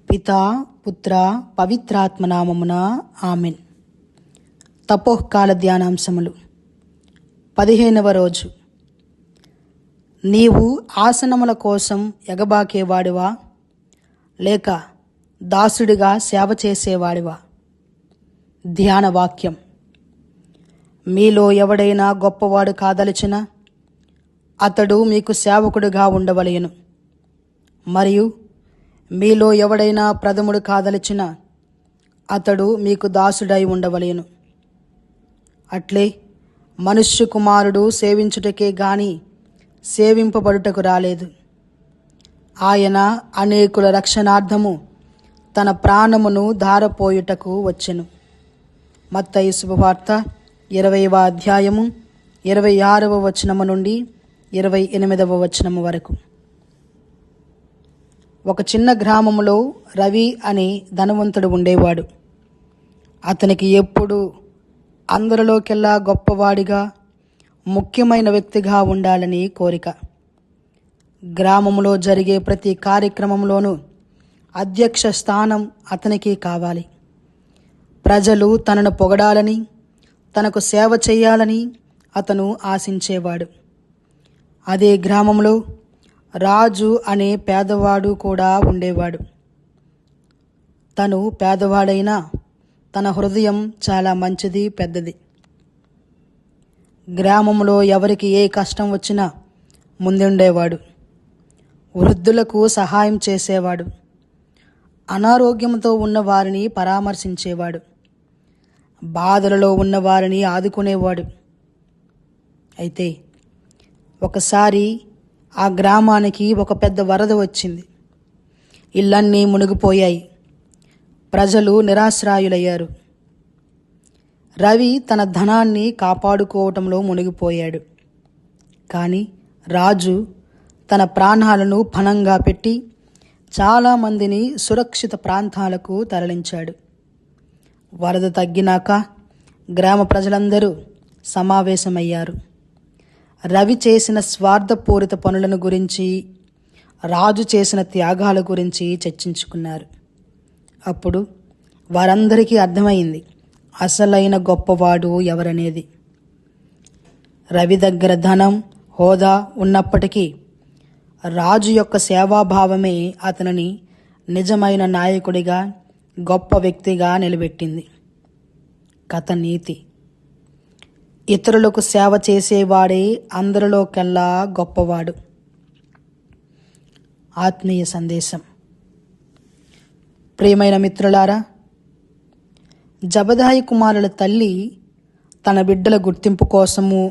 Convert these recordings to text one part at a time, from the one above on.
పితా పుత్ర పవిత్రాత్మ నామమున ఆమెన్. తపోకాల ధ్యానాంశములు. 15వ రోజు. నీవు ఆసనముల కోసం ఎగబాకేవాడివా, లేక దాసుడిగా సేవ చేసేవాడివా? ధ్యాన వాక్యం. మీలో ఎవడైనా గొప్పవాడు కాదలిచినా అతడు మీకు సేవకుడిగా ఉండవలెను. మరియు మీలో ఎవడైనా ప్రథముడు కాదలిచినా అతడు మీకు దాసుడై ఉండవలెను. అట్లే మనుష్య కుమారుడు సేవించుటకే గాని సేవింపబడుటకు రాలేదు. ఆయన అనేకుల రక్షణార్థము తన ప్రాణమును ధారపోయుటకు వచ్చెను. మత్తయి శుభవార్త 20వ అధ్యాయము 26వ వచనము నుండి 28వ వచనము వరకు. ఒక చిన్న గ్రామంలో రవి అనే ధనవంతుడు ఉండేవాడు. అతనికి ఎప్పుడు అందరిలోకెల్లా గొప్పవాడిగా, ముఖ్యమైన వ్యక్తిగా ఉండాలని కోరిక. గ్రామంలో జరిగే ప్రతి కార్యక్రమంలోనూ అధ్యక్ష స్థానం అతనికి కావాలి. ప్రజలు తనను పొగడాలని, తనకు సేవ చేయాలని అతను ఆశించేవాడు. అదే గ్రామంలో రాజు అనే పేదవాడు కూడా ఉండేవాడు. తను పేదవాడైనా తన హృదయం చాలా మంచిది, పెద్దది. గ్రామంలో ఎవరికి ఏ కష్టం వచ్చినా ముందుండేవాడు. వృద్ధులకు సహాయం చేసేవాడు. అనారోగ్యంతో ఉన్న వారిని పరామర్శించేవాడు. బాధలలో ఉన్న వారిని ఆదుకునేవాడు. అయితే ఒకసారి ఆ గ్రామానికి ఒక పెద్ద వరద వచ్చింది. ఇళ్ళన్నీ మునిగిపోయాయి. ప్రజలు నిరాశ్రాయులయ్యారు. రవి తన ధనాన్ని కాపాడుకోవటంలో మునిగిపోయాడు. కానీ రాజు తన ప్రాణాలను పణంగా పెట్టి చాలామందిని సురక్షిత ప్రాంతాలకు తరలించాడు. వరద తగ్గినాక గ్రామ ప్రజలందరూ సమావేశమయ్యారు. రవి చేసిన స్వార్థపూరిత పనులను గురించి, రాజు చేసిన త్యాగాల గురించి చర్చించుకున్నారు. అప్పుడు వారందరికీ అర్థమైంది అసలైన గొప్పవాడు ఎవరనేది. రవి దగ్గర ధనం, హోదా ఉన్నప్పటికీ రాజు యొక్క సేవాభావమే అతనిని నిజమైన నాయకుడిగా, గొప్ప వ్యక్తిగా నిలబెట్టింది. కథ నీతి. ఇతరులకు సేవ చేసేవాడే అందరిలోకెల్లా గొప్పవాడు. ఆత్మీయ సందేశం. ప్రియమైన మిత్రులారా, జబదాయి కుమారుల తల్లి తన బిడ్డల గుర్తింపు కోసము,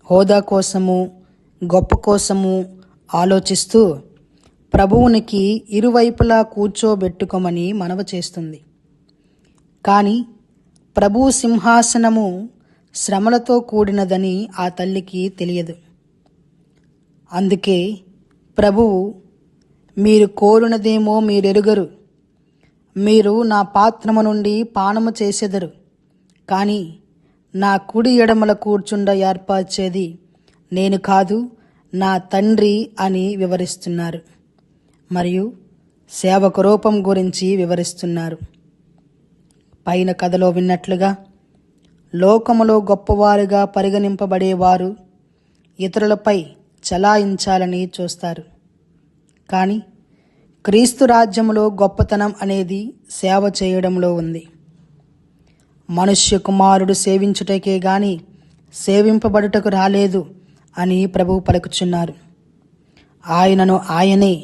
హోదా కోసము, గొప్ప కోసము ఆలోచిస్తూ ప్రభువునికి ఇరువైపులా కూర్చోబెట్టుకోమని మనవి చేస్తుంది. కానీ ప్రభువు సింహాసనము శ్రమలతో కూడినదని ఆ తల్లికి తెలియదు. అందుకే ప్రభువు, మీరు కోరునదేమో మీరెరుగరు, మీరు నా పాత్రము నుండి పానము చేసెదరు, కానీ నా కుడి ఎడమల కూర్చుండ ఏర్పరిచేది నేను కాదు, నా తండ్రి అని వివరిస్తున్నారు. మరియు సేవక రూపం గురించి వివరిస్తున్నారు. పైన కథలో విన్నట్లుగా లోకములో గొప్పవారుగా పరిగణింపబడేవారు ఇతరులపై చలాయించాలని చూస్తారు. కానీ క్రీస్తు రాజ్యములో గొప్పతనం అనేది సేవ చేయడంలో ఉంది. మనుష్య కుమారుడు సేవించుటకే గాని సేవింపబడుటకు రాలేదు అని ప్రభువు పలుకుచున్నారు. ఆయనను ఆయనే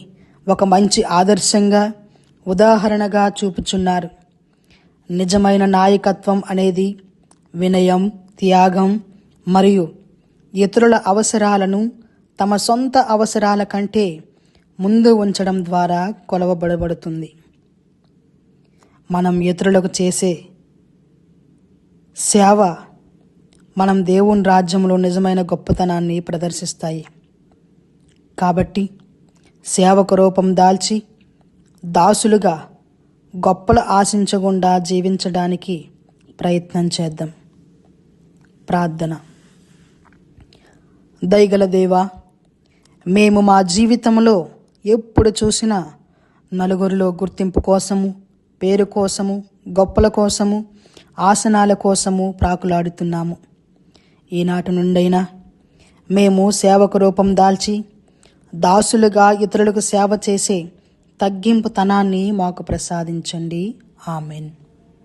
ఒక మంచి ఆదర్శంగా, ఉదాహరణగా చూపుచున్నారు. నిజమైన నాయకత్వం అనేది వినయం, త్యాగం మరియు ఇతరుల అవసరాలను తమ సొంత అవసరాల కంటే ముందు ఉంచడం ద్వారా కొలవబడబడుతుంది. మనం ఇతరులకు చేసే సేవ మనం దేవుని రాజ్యంలో నిజమైన గొప్పతనాన్ని ప్రదర్శిస్తాయి. కాబట్టి సేవక రూపం దాల్చి దాసులుగా గొప్పలు ఆశించకుండా జీవించడానికి ప్రయత్నం చేద్దాం. ప్రార్థన. దయగల దేవా, మేము మా జీవితంలో ఎప్పుడు చూసినా నలుగురిలో గుర్తింపు కోసము, పేరు కోసము, గొప్పల కోసము, ఆసనాల కోసము ప్రాకులాడుతున్నాము. ఈనాటి నుండైనా మేము సేవకు రూపం దాల్చి దాసులుగా ఇతరులకు సేవ చేసే తగ్గింపుతనాన్ని మాకు ప్రసాదించండి. ఆమెన్.